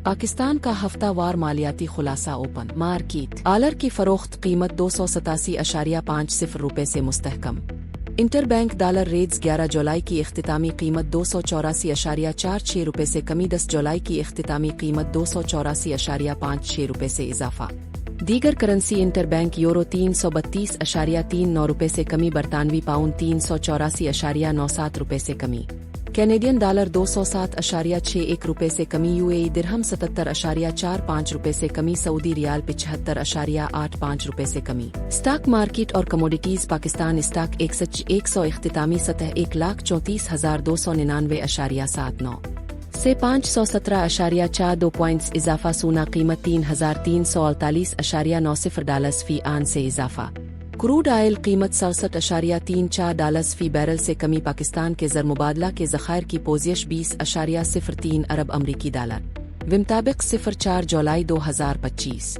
پاکستان کا ہفتہ وار مالیاتی خلاصہ اوپن مارکیٹ ڈالر کی فروخت قیمت 287.50 روپے سے مستحکم۔ انٹر بینک ڈالر ریٹس 11 جولائی کی اختتامی قیمت 284.46 روپے سے کمی، 10 جولائی کی اختتامی قیمت 284.56 روپے سے اضافہ۔ دیگر کرنسی انٹر بینک یورو 332.39 روپے سے کمی، برطانوی پاؤنڈ 384.97 روپے سے کمی، کینیڈین ڈالر 207.61 روپے سے کمی، یو اے ای درہم 77.45 روپے سے کمی، سعودی ریال 75.85 روپے سے کمی۔ اسٹاک مارکیٹ اور کموڈیٹیز پاکستان اسٹاک ایکسچینج 100 اختتامی سطح 1,34,299.79 سے 517.42 پوائنٹس اضافہ، سونا قیمت 3,348.90 ڈالرز فی آن سے اضافہ، کروڈ آئل قیمت 67.34 ڈالرز فی بیرل سے کمی، پاکستان کے زر مبادلہ کے ذخائر کی پوزیش 20.03 ارب امریکی ڈالر، بمطابق 04 جولائی 2025۔